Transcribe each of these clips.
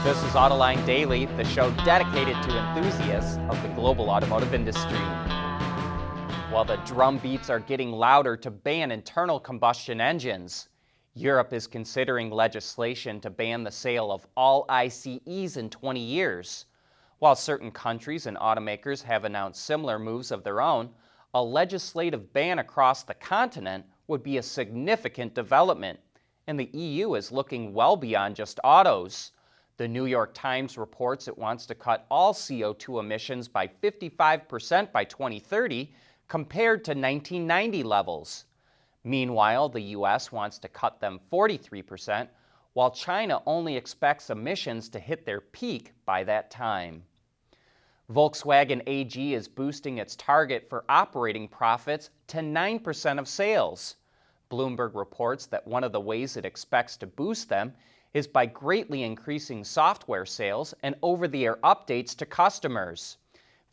This is Autoline Daily, the show dedicated to enthusiasts of the global automotive industry. While the drum beats are getting louder to ban internal combustion engines, Europe is considering legislation to ban the sale of all ICEs in 20 years. While certain countries and automakers have announced similar moves of their own, a legislative ban across the continent would be a significant development, and the EU is looking well beyond just autos. The New York Times reports it wants to cut all CO2 emissions by 55% by 2030 compared to 1990 levels. Meanwhile, the U.S. wants to cut them 43%, while China only expects emissions to hit their peak by that time. Volkswagen AG is boosting its target for operating profits to 9% of sales. Bloomberg reports that one of the ways it expects to boost them is by greatly increasing software sales and over-the-air updates to customers.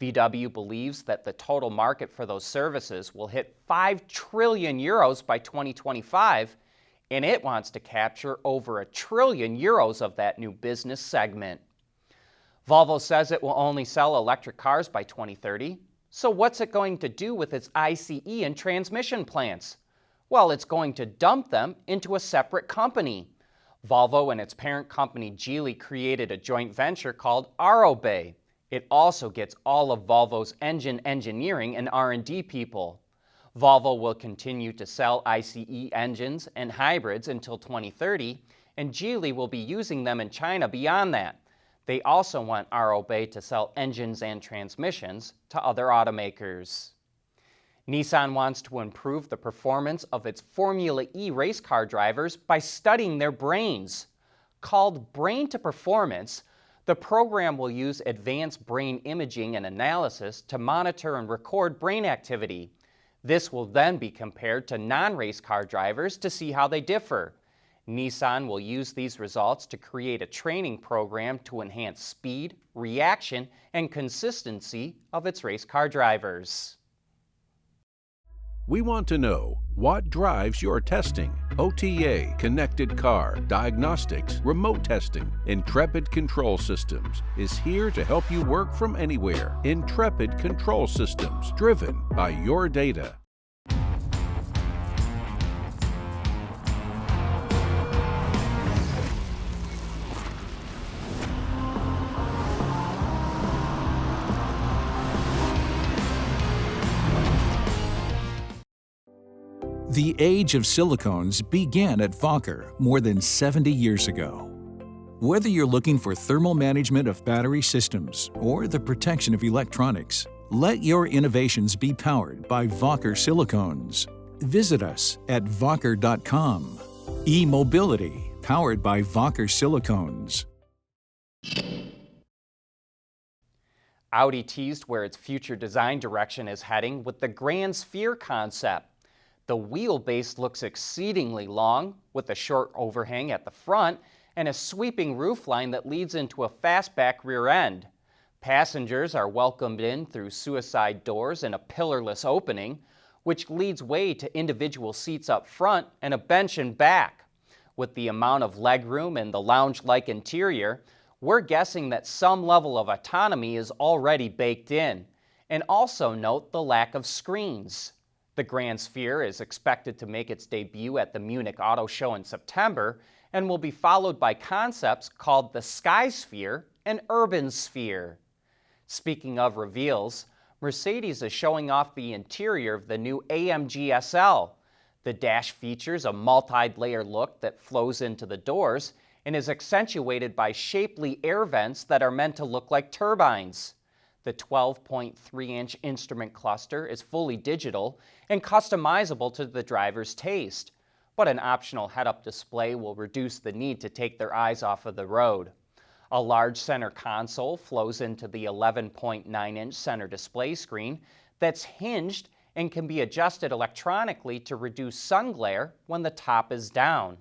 VW believes that the total market for those services will hit 5 trillion euros by 2025, and it wants to capture over 1 trillion euros of that new business segment. Volvo says it will only sell electric cars by 2030. So what's it going to do with its ICE and transmission plants? Well, it's going to dump them into a separate company. Volvo and its parent company Geely created a joint venture called Aurobay. It also gets all of Volvo's engine engineering and R&D people. Volvo will continue to sell ICE engines and hybrids until 2030, and Geely will be using them in China beyond that. They also want Aurobay to sell engines and transmissions to other automakers. Nissan wants to improve the performance of its Formula E race car drivers by studying their brains. Called Brain to Performance, the program will use advanced brain imaging and analysis to monitor and record brain activity. This will then be compared to non-race car drivers to see how they differ. Nissan will use these results to create a training program to enhance speed, reaction, and consistency of its race car drivers. We want to know what drives your testing. OTA, connected car, diagnostics, remote testing. Intrepid Control Systems is here to help you work from anywhere. Intrepid Control Systems, driven by your data. The age of silicones began at Wacker more than 70 years ago. Whether you're looking for thermal management of battery systems or the protection of electronics, let your innovations be powered by Wacker silicones. Visit us at wacker.com. E-mobility powered by Wacker silicones. Audi teased where its future design direction is heading with the Grand Sphere concept. The wheelbase looks exceedingly long, with a short overhang at the front and a sweeping roofline that leads into a fastback rear end. Passengers are welcomed in through suicide doors and a pillarless opening, which leads way to individual seats up front and a bench in back. With the amount of legroom and the lounge-like interior, we're guessing that some level of autonomy is already baked in. And also note the lack of screens. The Grand Sphere is expected to make its debut at the Munich Auto Show in September and will be followed by concepts called the Sky Sphere and Urban Sphere. Speaking of reveals, Mercedes is showing off the interior of the new AMG SL. The dash features a multi-layer look that flows into the doors and is accentuated by shapely air vents that are meant to look like turbines. The 12.3-inch instrument cluster is fully digital and customizable to the driver's taste, but an optional head-up display will reduce the need to take their eyes off of the road. A large center console flows into the 11.9-inch center display screen that's hinged and can be adjusted electronically to reduce sun glare when the top is down.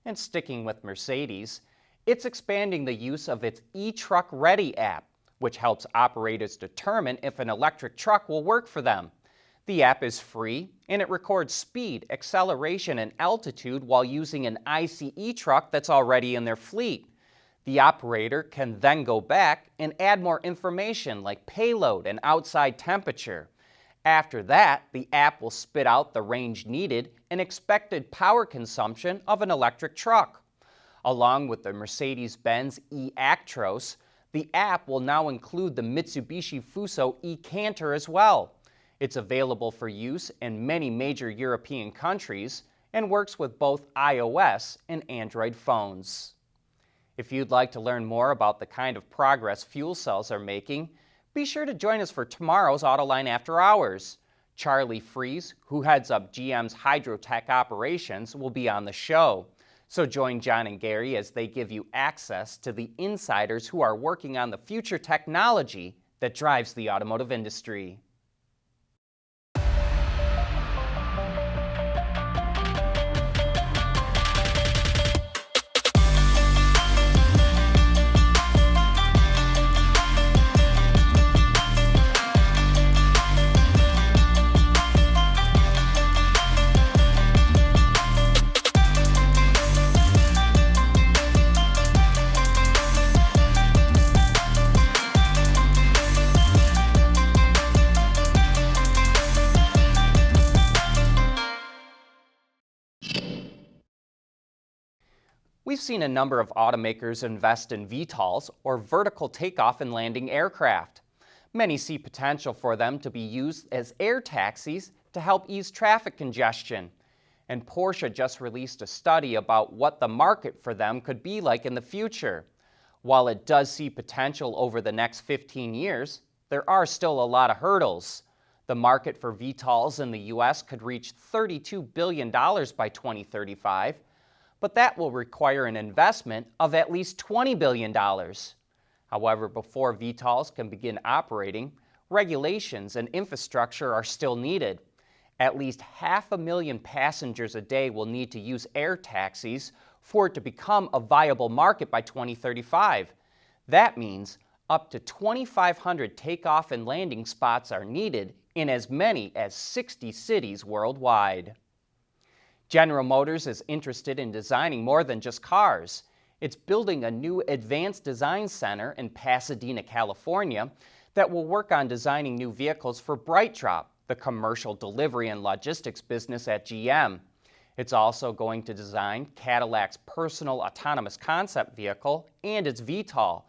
And sticking with Mercedes, it's expanding the use of its eTruck Ready app, which helps operators determine if an electric truck will work for them. The app is free, and it records speed, acceleration, and altitude while using an ICE truck that's already in their fleet. The operator can then go back and add more information like payload and outside temperature. After that, the app will spit out the range needed and expected power consumption of an electric truck. Along with the Mercedes-Benz e-Actros, the app will now include the Mitsubishi Fuso e-Canter as well. It's available for use in many major European countries and works with both iOS and Android phones. If you'd like to learn more about the kind of progress fuel cells are making, be sure to join us for tomorrow's Autoline After Hours. Charlie Fries, who heads up GM's Hydrotech operations, will be on the show. So join John and Gary as they give you access to the insiders who are working on the future technology that drives the automotive industry. We've seen a number of automakers invest in VTOLs, or vertical takeoff and landing aircraft. Many see potential for them to be used as air taxis to help ease traffic congestion. And Porsche just released a study about what the market for them could be like in the future. While it does see potential over the next 15 years, there are still a lot of hurdles. The market for VTOLs in the US could reach $32 billion by 2035, but that will require an investment of at least $20 billion. However, before VTOLs can begin operating, regulations and infrastructure are still needed. At least 500,000 passengers a day will need to use air taxis for it to become a viable market by 2035. That means up to 2,500 takeoff and landing spots are needed in as many as 60 cities worldwide. General Motors is interested in designing more than just cars. It's building a new advanced design center in Pasadena, California, that will work on designing new vehicles for BrightDrop, the commercial delivery and logistics business at GM. It's also going to design Cadillac's personal autonomous concept vehicle and its VTOL,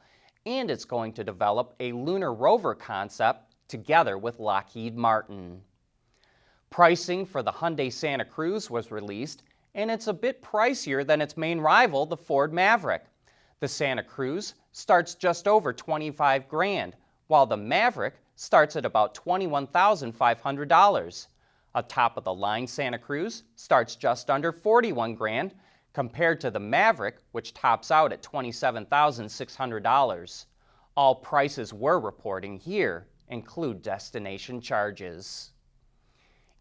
and it's going to develop a lunar rover concept together with Lockheed Martin. Pricing for the Hyundai Santa Cruz was released, and it's a bit pricier than its main rival, the Ford Maverick. The Santa Cruz starts just over $25,000, while the Maverick starts at about $21,500. A top-of-the-line Santa Cruz starts just under $41,000, compared to the Maverick, which tops out at $27,600. All prices we're reporting here include destination charges.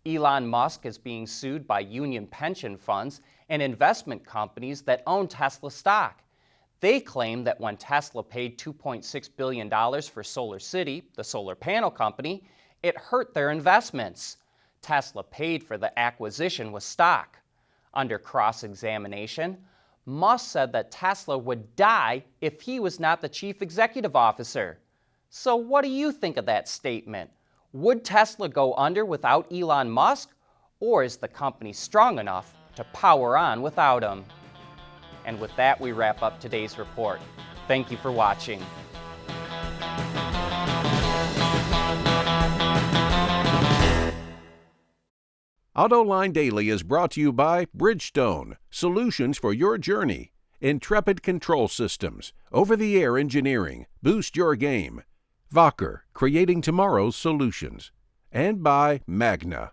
Elon Musk is being sued by union pension funds and investment companies that own Tesla stock. They claim that when Tesla paid $2.6 billion for SolarCity, the solar panel company, it hurt their investments. Tesla paid for the acquisition with stock. Under cross-examination, Musk said that Tesla would die if he was not the chief executive officer. So what do you think of that statement? Would Tesla go under without Elon Musk, or is the company strong enough to power on without him? And with that, we wrap up today's report. Thank you for watching. Autoline Daily is brought to you by Bridgestone, solutions for your journey. Intrepid Control Systems, over-the-air engineering, boost your game. Wacker, creating tomorrow's solutions. And by Magna.